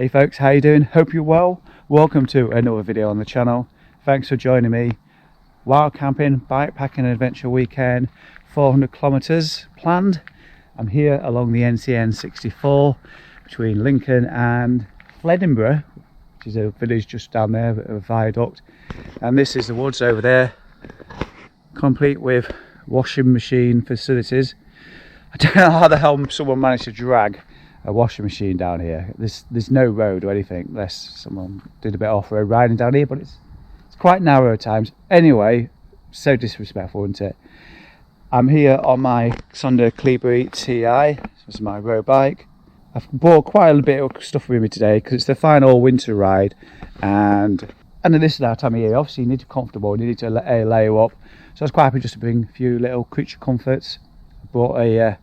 Hey folks, how you doing? Hope you're well. Welcome to another video on the channel. Thanks for joining me. Wild camping, bike packing adventure weekend, 400 kilometers planned. I'm here along the NCN64 between Lincoln and Edinburgh, which is a village just down there, a viaduct. And this is the woods over there, complete with washing machine facilities. I don't know how the hell someone managed to drag a washing machine down here. There's no road or anything, unless someone did a bit off-road riding down here, but it's quite narrow at times. Anyway, so disrespectful, isn't it? I'm here on my Sonder Cleabury TI. This is my road bike. I've bought quite a bit of stuff with me today because it's the final winter ride, and this is that time of year. Obviously you need to be comfortable, you need to lay you up, so I was quite happy just to bring a few little creature comforts. I brought a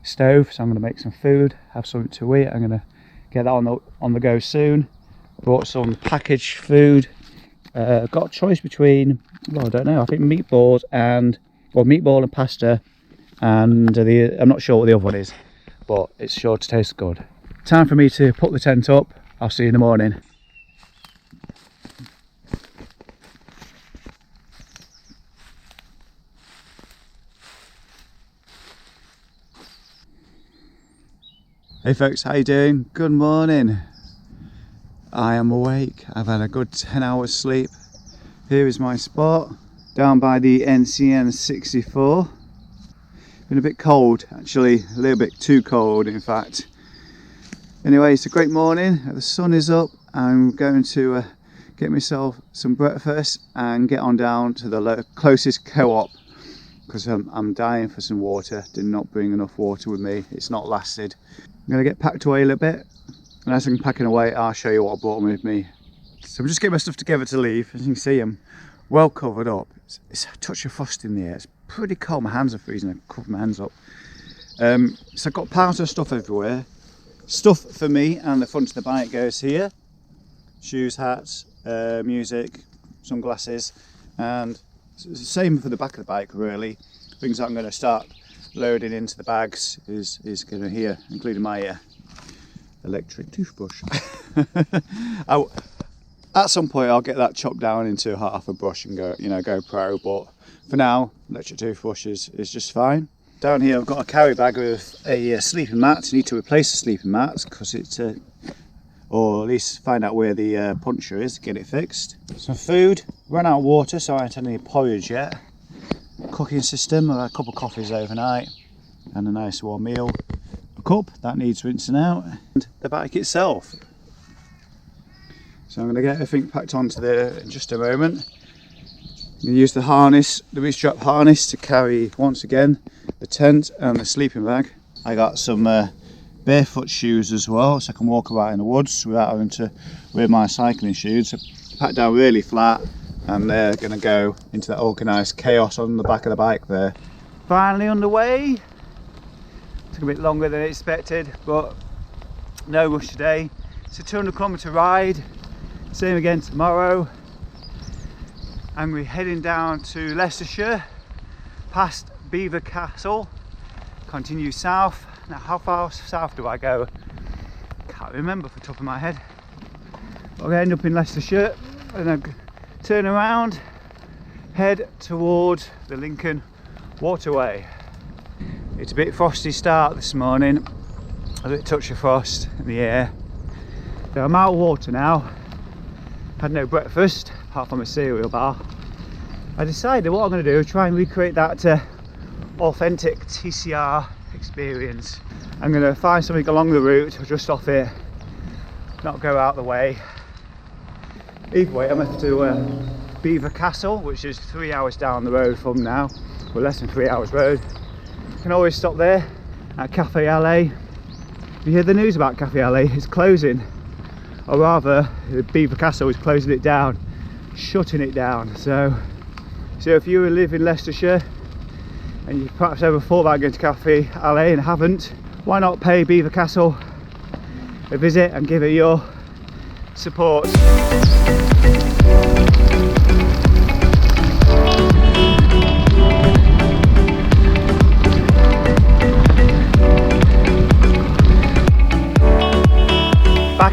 stove, so I'm going to make some food, have something to eat. I'm going to get that on the go soon. Brought some packaged food. Got a choice between, well, I don't know, I think meatball and pasta, and I'm not sure what the other one is, but it's sure to taste good. Time for me to put the tent up. I'll see you in the morning. Hey folks, how you doing? Good morning. I am awake. I've had a good 10 hours sleep. Here is my spot down by the NCN64. Been a bit cold, actually, a little bit too cold in fact. Anyway, it's a great morning. The sun is up. I'm going to get myself some breakfast and get on down to the closest co-op, because I'm dying for some water. Did not bring enough water with me. It's not lasted. I'm going to get packed away a little bit, and as I'm packing away I'll show you what I brought with me. So I'm just getting my stuff together to leave. As you can see, I'm well covered up. It's a touch of frost in the air. It's pretty cold. My hands are freezing. I covered my hands up. So I've got piles of stuff everywhere. Stuff for me, and the front of the bike goes here. Shoes, hats, music, sunglasses, and it's the same for the back of the bike really. Things that I'm going to start loading into the bags is going to here, including my electric toothbrush. At some point I'll get that chopped down into half a brush and go pro, but for now electric toothbrush is just fine. Down here I've got a carry bag with a sleeping mat. I need to replace the sleeping mats because it's or at least find out where the puncture is, get it fixed. Some food, run out of water so I haven't had any porridge yet. Cooking system, I've had a couple of coffees overnight and a nice warm meal. A cup that needs rinsing out, and the bike itself. So I'm going to get everything packed onto there in just a moment. I'm going to use the harness, the restrap harness, to carry once again the tent and the sleeping bag. I got some barefoot shoes as well, so I can walk about in the woods without having to wear my cycling shoes. So packed down really flat, and they're going to go into that organised chaos on the back of the bike there. Finally underway. Took a bit longer than expected, but no rush today. It's a 200 kilometre ride. Same again tomorrow. And we're heading down to Leicestershire, past Belvoir Castle, continue south. Now how far south do I go? Can't remember off the top of my head. But I end up in Leicestershire and then turn around, head towards the Lincoln waterway. It's a bit frosty start this morning, a bit touch of frost in the air. So I'm out of water now. Had no breakfast apart from a cereal bar. I decided what I'm going to do is try and recreate that authentic TCR experience. I'm going to find something along the route or just off it, not go out the way. Either way, I'm off to Belvoir Castle, which is 3 hours down the road from now, or less than 3 hours road. You can always stop there at Cafe LA. You hear the news about Cafe LA, it's closing, or rather Belvoir Castle is closing it down, shutting it down. So if you live in Leicestershire and you perhaps ever thought about going to Cafe LA and haven't, why not pay Belvoir Castle a visit and give it your support.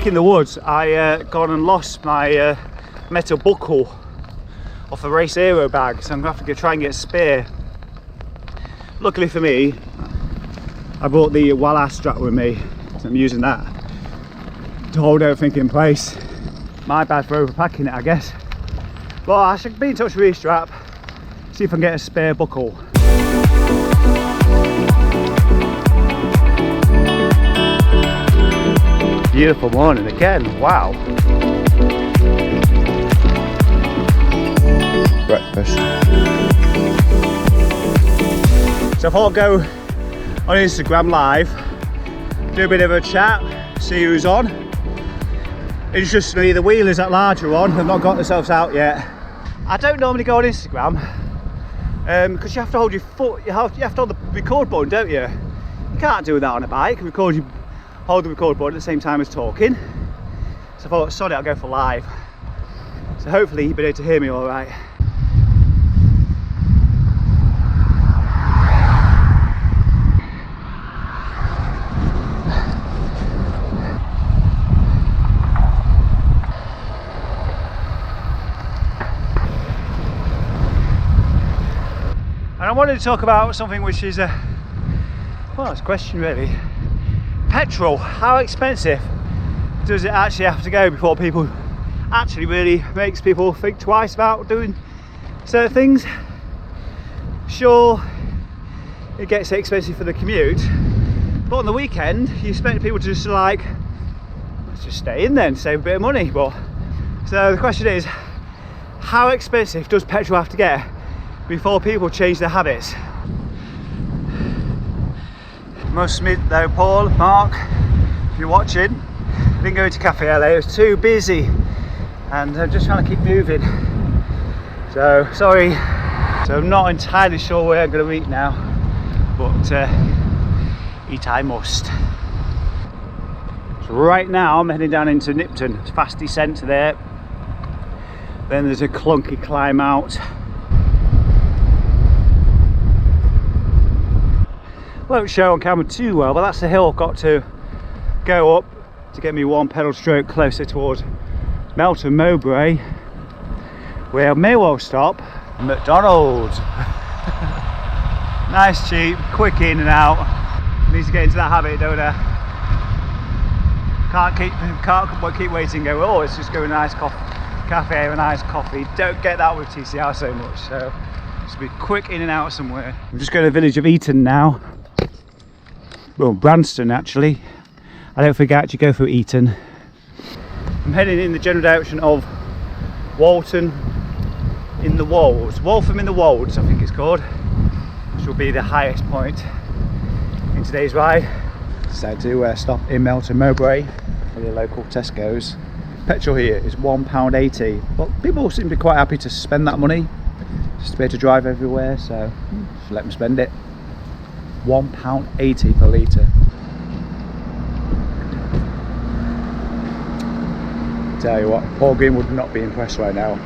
back in the woods, I gone and lost my metal buckle off the Race Aero bag, so I'm going to have to try and get a spare. Luckily for me, I brought the Wallace strap with me, so I'm using that to hold everything in place. My bad for overpacking it, I guess. But I should be in touch with E-strap, see if I can get a spare buckle. Beautiful morning again, wow. Breakfast. So I thought I'd go on Instagram live, do a bit of a chat, see who's on. Interestingly, the wheelers at larger on have not got themselves out yet. I don't normally go on Instagram because you have to hold your foot, you have to hold the record button, don't you? You can't do that on a bike. Hold the record button at the same time as talking. So I thought, sorry, I'll go for live. So hopefully you'll be able to hear me all right. And I wanted to talk about something which is well, it's a question really. Petrol, how expensive does it actually have to go before people actually really makes people think twice about doing certain things? Sure, it gets expensive for the commute, but on the weekend you expect people to just like, let's just stay in then, save a bit of money. But so the question is, how expensive does petrol have to get before people change their habits? Must admit though, Paul, Mark, if you're watching, I didn't go to Cafe LA, it was too busy and I'm just trying to keep moving. So, sorry. So I'm not entirely sure where I'm going to eat now, but eat I must. So right now I'm heading down into Nipton, it's fast descent there. Then there's a clunky climb out. Won't show on camera too well, but that's the hill I've got to go up to get me one pedal stroke closer towards Melton Mowbray, where I may well stop McDonald's. Nice, cheap, quick in and out. Need to get into that habit, don't I? Can't keep waiting and go, oh, let's just go a nice cafe, have a nice coffee. Don't get that with TCR so much, so just be quick in and out somewhere. I'm just going to the village of Eton now. Well, Branston actually. I don't think I actually go through Eton. I'm heading in the general direction of Waltham in the Wolds, I think it's called, which will be the highest point in today's ride. Decided to stop in Melton Mowbray for the local Tesco's. Petrol here is £1.80, but people seem to be quite happy to spend that money just to be able to drive everywhere, so just let them spend it. £1.80 per litre. Tell you what, Paul Green would not be impressed right now.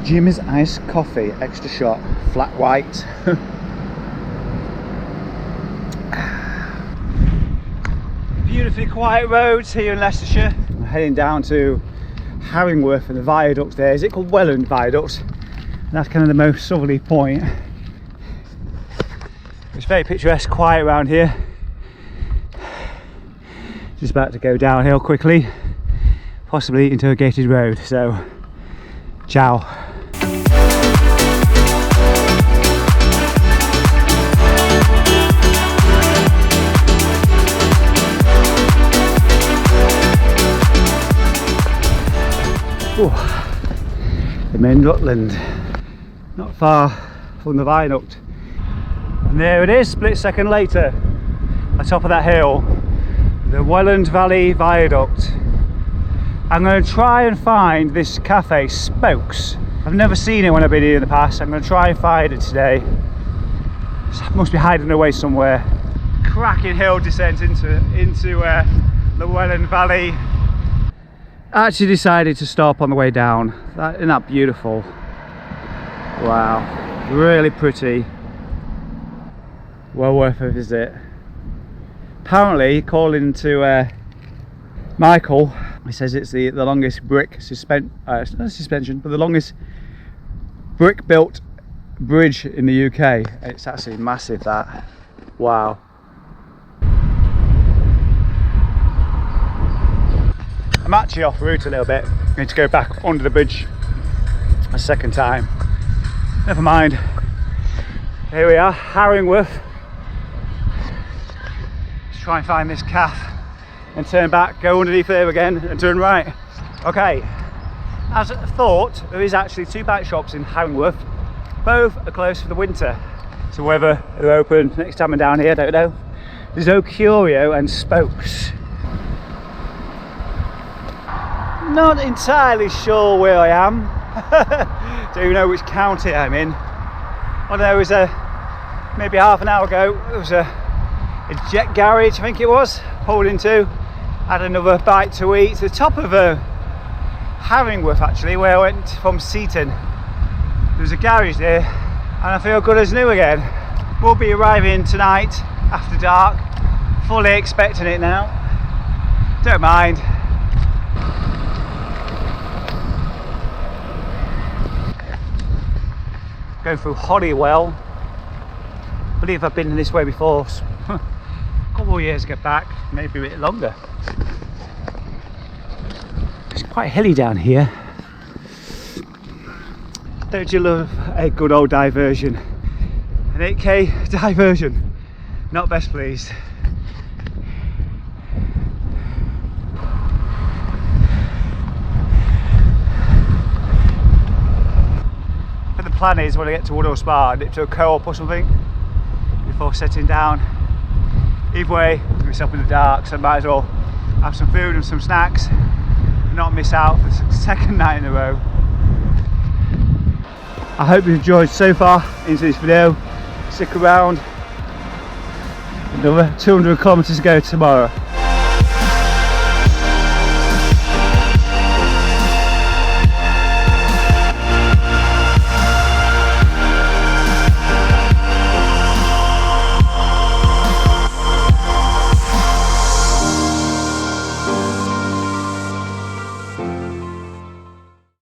Jim's iced coffee, extra shot, flat white. Beautifully quiet roads here in Leicestershire. I'm heading down to Harringworth and the viaduct there. Is it called Welland Viaduct? And that's kind of the most southerly point. It's very picturesque, quiet around here. Just about to go downhill quickly, possibly into a gated road, so ciao. Ooh, the main Rutland, not far from the viaduct. And there it is, split second later, on top of that hill, the Welland Valley Viaduct. I'm going to try and find this cafe, Spokes. I've never seen it when I've been here in the past. I'm going to try and find it today. It must be hiding away somewhere. Cracking hill descent into the Welland Valley. I actually decided to stop on the way down. Isn't that beautiful? Wow, really pretty. Well worth a visit. Apparently, according to Michael, he says it's the longest brick not suspension, but the longest brick built bridge in the UK. It's actually massive, that. Wow. I'm actually off route a little bit. I need to go back under the bridge a second time. Never mind. Here we are, Harringworth. Let's try and find this calf and turn back, go underneath there again and turn right. Okay, as I thought, there is actually 2 bike shops in Harringworth. Both are closed for the winter. So whether they're open next time I'm down here, I don't know. There's Curio and Spokes. Not entirely sure where I am. Don't even know which county I'm in. I know it was maybe half an hour ago, there was a jet garage, I think it was, pulled into. Had another bite to eat. It's the top of Harringworth actually, where I went from Seaton. There's a garage there and I feel good as new again. We'll be arriving tonight after dark, fully expecting it now. Don't mind. Going through Holywell. I believe I've been this way before. A couple of years to get back, maybe a bit longer. It's quite hilly down here. Don't you love a good old diversion? An 8k diversion. Not best pleased. But the plan is when I get to Woodall Spa, I dip to a co-op or something before setting down. Either way, I'm going to be in the dark, so I might as well have some food and some snacks and not miss out for the second night in a row. I hope you've enjoyed so far into this video. Stick around. Another 200 kilometers to go tomorrow.